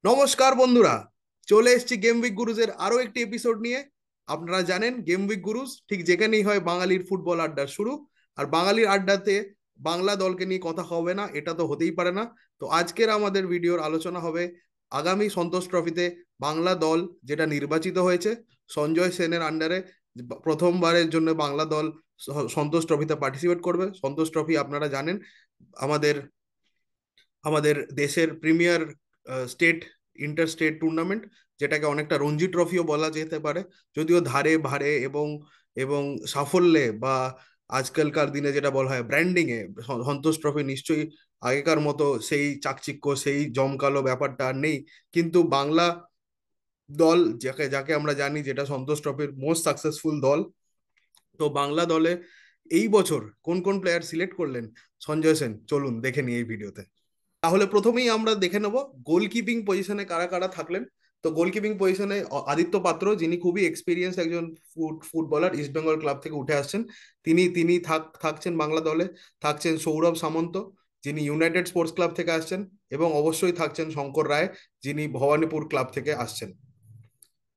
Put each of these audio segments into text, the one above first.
নমস্কার বন্ধুরা, চলে এসেছি গেম উইক গুরুজের আরো একটি এপিসোড নিয়ে। আপনারা জানেন গেম উইক গুরুজ ঠিক যেখানেই হয় বাঙালির ফুটবল আড্ডার শুরু। আর বাঙালির আড্ডাতে বাংলা দলকে নিয়ে কথা হবে না, এটা তো হতেই পারে না। তো আজকের আমাদের ভিডিওর আলোচনা হবে আগামী সন্তোষ ট্রফিতে বাংলা দল যেটা নির্বাচিত হয়েছে সঞ্জয় সেনের আন্ডারে। প্রথমবারের জন্য বাংলা দল সন্তোষ ট্রফিতে পার্টিসিপেট করবে। সন্তোষ ট্রফি আপনারা জানেন আমাদের আমাদের দেশের premier state inter state tournament, যেটাকে অনেকটা রঞ্জি ট্রফিও বলা যেতে পারে। যদিও ধারে ভারে এবং এবং সাফল্যে বা আজকালকার দিনে যেটা বলা হয় ব্র্যান্ডিং এ সন্তোষ ট্রফি নিশ্চয়ই আগেকার মতো সেই চাকচিক্য সেই জমকালো ব্যাপারটা আর নেই। কিন্তু বাংলা দল যাকে যাকে আমরা জানি যেটা সন্তোষ ট্রফির মোস্ট সাকসেসফুল দল, তো বাংলা দলে এই বছর কোন কোন প্লেয়ার সিলেক্ট করলেন সঞ্জয় সেন, চলুন দেখে নিই এই ভিডিওতে। তাহলে প্রথমেই আমরা দেখে নেব গোলকিপিং পজিশনে কারা কারা থাকলেন। তো গোলকিপিং পজিশনে আদিত্য পাত্র, যিনি খুবই এক্সপিরিয়েন্স একজন ফুটবলার, ইস্ট বেঙ্গল ক্লাব থেকে উঠে আসছেন, তিনি থাকছেন বাংলা দলে। থাকছেন সৌরভ সামন্ত, যিনি ইউনাইটেড স্পোর্টস ক্লাব থেকে আসছেন। এবং অবশ্যই থাকছেন শঙ্কর রায়, যিনি ভবানীপুর ক্লাব থেকে আসছেন।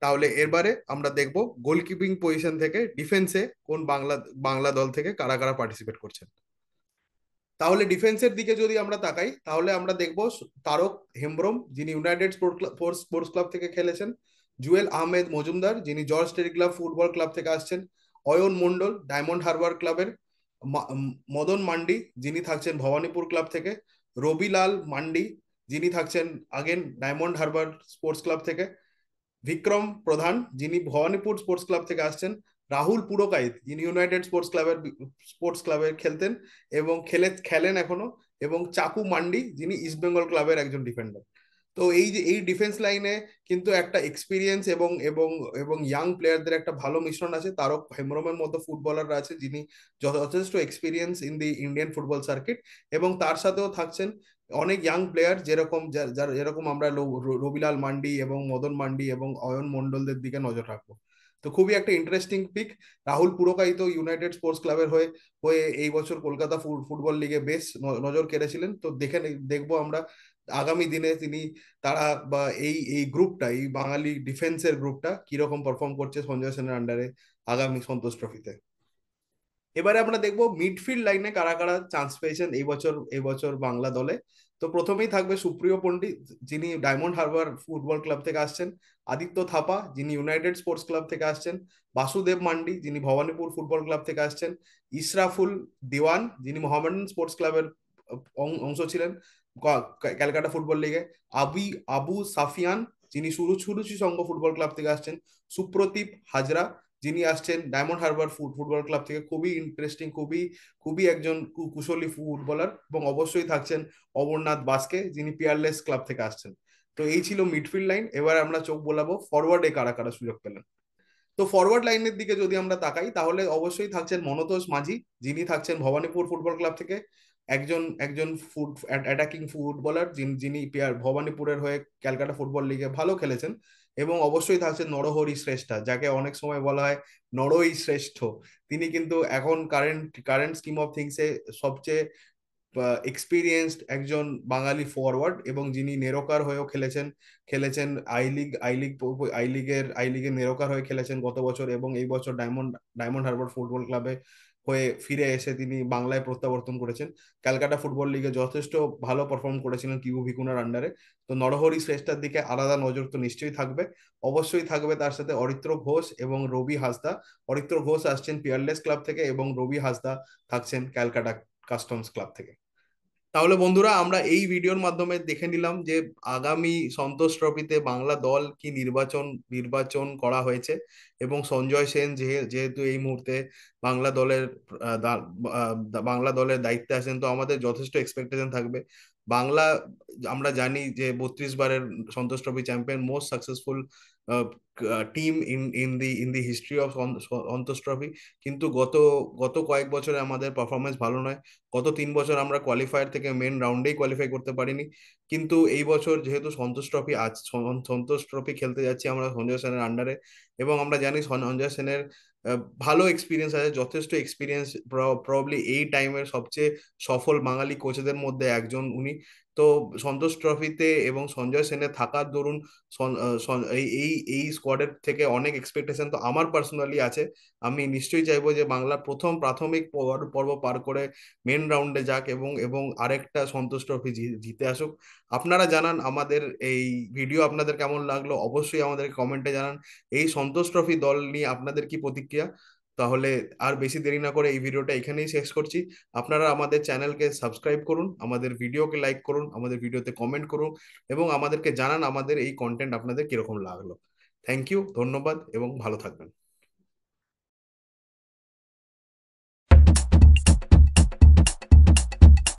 তাহলে এরবারে আমরা দেখব গোলকিপিং পজিশন থেকে ডিফেন্সে কোন বাংলা বাংলা দল থেকে কারা কারা পার্টিসিপেট করছেন। তাহলে ডিফেন্সের দিকে যদি আমরা তাকাই তাহলে আমরা দেখব তারক হেমব্রম, যিনি ইউনাইটেড স্পোর্টস ক্লাব থেকে খেলেছেন। জুয়েল আহমেদ মজুমদার, যিনি জর্জ টেরিগ্লাভ ফুটবল ক্লাব থেকে আসছেন। অয়ন মন্ডল, ডায়মন্ড হারবার ক্লাবের। মদন মান্ডি, যিনি থাকছেন ভবানীপুর ক্লাব থেকে। রবিলাল মান্ডি, যিনি থাকছেন again diamond Harbour sports club থেকে। বিক্রম প্রধান, যিনি ভবানীপুর স্পোর্টস ক্লাব থেকে আসছেন। রাহুল পুরকাইত, যিনি ইউনাইটেড স্পোর্টস ক্লাবের খেলতেন এবং খেলেন এখনো। এবং চাকু মান্ডি, যিনি ইস্ট বেঙ্গল ক্লাবের একজন ডিফেন্ডার। তো এই যে এই ডিফেন্স লাইনে কিন্তু একটা এক্সপিরিয়েন্স এবং এবং এবং ইয়াং প্লেয়ারদের একটা ভালো মিশ্রণ আছে। তারক হেমব্রমের মতো ফুটবলাররা আছে যিনি যথেষ্ট experience in the Indian football circuit. এবং তার সাথেও থাকছেন অনেক ইয়াং প্লেয়ার, যেরকম যেরকম আমরা রবিলাল মান্ডি এবং মদন মান্ডি এবং অয়ন মন্ডলদের দিকে নজর রাখবো। তো খুবই একটা interesting pic. Rahul Purkait United Sports ক্লাবের হয়ে হয়ে এই বছর কলকাতা ফুটবল লিগে বেশ নজর কেড়েছিলেন। তো দেখবো আমরা আগামী দিনে তারা বা এই এই গ্রুপটা, এই বাঙালি ডিফেন্সের গ্রুপটা কিরকম পারফর্ম করছে সঞ্জয় সেনের আন্ডারে আগামী সন্তোষ ট্রফিতে। এবারে আমরা দেখবো মিডফিল্ড লাইনে কারা কারা চান্স পেয়েছেন এই বছর বাংলা দলে। তো প্রথমেই থাকবে সুপ্রিয় পণ্ডিত, যিনি ডায়মন্ড হারবার ফুটবল ক্লাব থেকে আসছেন। আদিত্য থাপা, যিনি ইউনাইটেড স্পোর্টস ক্লাব থেকে আসছেন। বাসুদেব মান্ডি, যিনি ভবানীপুর ফুটবল ক্লাব থেকে আসছেন। ইসরাফুল দিওয়ান, যিনি মোহামেডান স্পোর্টস ক্লাবের অংশ ছিলেন ক্যালকাটা ফুটবল লিগে। আবি আবু সাফিয়ান, যিনি সুরুচি সংঘ ফুটবল ক্লাব থেকে আসছেন। সুপ্রদীপ হাজরা, যিনি আসছেন ডায়মন্ড হারবার ফুটবল ক্লাব থেকে। খুবই ইন্টারেস্টিং, খুবই খুবই একজন কুশলী ফুটবলার। এবং অবশ্যই থাকছেন অমরনাথ বাস্কে, যিনি পিয়ারলেস ক্লাব থেকে আসছেন। তো এই ছিল মিডফিল্ড লাইন। এবার আমরা চোখ বোলাবো ফরওয়ার্ডে কারা কারা সুযোগ পেলেন। তো ফরওয়ার্ড লাইনের দিকে যদি আমরা তাকাই তাহলে অবশ্যই থাকছেন মনতোষ মাঝি, যিনি থাকছেন ভবানীপুর ফুটবল ক্লাব থেকে। একজন একজন অ্যাটাকিং ফুটবলার, যিনি ভবানীপুরের হয়ে ক্যালকাটা ফুটবল লিগে ভালো খেলেছেন। এবং অবশ্যই থাকছেন নরহরি শ্রেষ্ঠা, যাকে অনেক সময় বলা হয় নরই শ্রেষ্ঠ। তিনি কিন্তু এখন কারেন্ট কারেন্ট স্কিম অফ থিংসে সবচেয়ে এক্সপিরিয়েন্সড একজন বাঙালি ফরওয়ার্ড, এবং যিনি নেরোকার হয়েও খেলেছেন খেলেছেন আই লিগের নেরোকার হয়ে খেলেছেন গত বছর। এবং এই বছর ডায়মন্ড হারবার ফুটবল ক্লাবে হয়ে ফিরে এসে তিনি বাংলায় প্রত্যাবর্তন করেছেন। ক্যালকাটা ফুটবল লিগে যথেষ্ট ভালো পারফর্ম করেছিলেন কিউ ভিকুনার আন্ডারে। তো নরহরি শ্রেষ্ঠার দিকে আলাদা নজর তো নিশ্চয়ই থাকবে। অবশ্যই থাকবে তার সাথে অরিত্র ঘোষ এবং রবি হাসদা। অরিত্র ঘোষ আসছেন পিয়ারলেস ক্লাব থেকে এবং রবি হাসদা থাকছেন ক্যালকাটা কাস্টমস ক্লাব থেকে। তাহলে বন্ধুরা, আমরা এই ভিডিওর মাধ্যমে দেখে নিলাম যে আগামী সন্তোষ ট্রফিতে বাংলা দল কি নির্বাচন নির্বাচন করা হয়েছে। এবং সঞ্জয় সেন যেহেতু এই মুহূর্তে বাংলা দলের বাংলা দলের দায়িত্বে আছেন, তো আমাদের যথেষ্ট এক্সপেকটেশন থাকবে। বাংলা, আমরা জানি যে 32 বারের Santosh trophy champion, most successful team in the history of Santosh trophy. কিন্তু গত গত কয়েক বছরে আমাদের পারফরমেন্স ভালো নয়। গত 3 বছর আমরা কোয়ালিফায়ার থেকে মেন রাউন্ডেই কোয়ালিফাই করতে পারিনি। কিন্তু এই বছর যেহেতু সন্তোষ ট্রফি খেলতে যাচ্ছি আমরা সঞ্জয় সেনের আন্ডারে। এবং আমরা জানি সঞ্জয় সেনের ভালো এক্সপিরিয়েন্স আছে, যথেষ্ট এক্সপিরিয়েন্স, প্রবাবলি এই টাইমের সবচেয়ে সফল বাঙালি কোচেদের মধ্যে একজন উনি। তো সন্তোষ ট্রফিতে এবং সঞ্জয় সেনের থাকার দরুন এই এই এই স্কোয়াডের থেকে অনেক এক্সপেকটেশন তো আমার পার্সোনালি আছে। আমি নিশ্চয়ই চাইবো যে বাংলা প্রথম প্রাথমিক পর্ব পার করে মেন রাউন্ডে যাক এবং এবং আরেকটা সন্তোষ ট্রফি জিতে আসুক। আপনারা জানান আমাদের এই ভিডিও আপনাদের কেমন লাগলো, অবশ্যই আমাদের কমেন্টে জানান। এই সন্তোষ ট্রফি দল নিয়ে আপনাদের কি প্রতিক্রিয়া? তাহলে আর বেশি দেরি না করে এই ভিডিওটা এখানেই শেষ করছি। আপনারা আমাদের চ্যানেলকে সাবস্ক্রাইব করুন, আমাদের ভিডিওকে লাইক করুন, আমাদের ভিডিওতে কমেন্ট করুন এবং আমাদেরকে জানান আমাদের এই কন্টেন্ট আপনাদের কিরকম লাগলো। থ্যাংক ইউ, ধন্যবাদ এবং ভালো থাকবেন।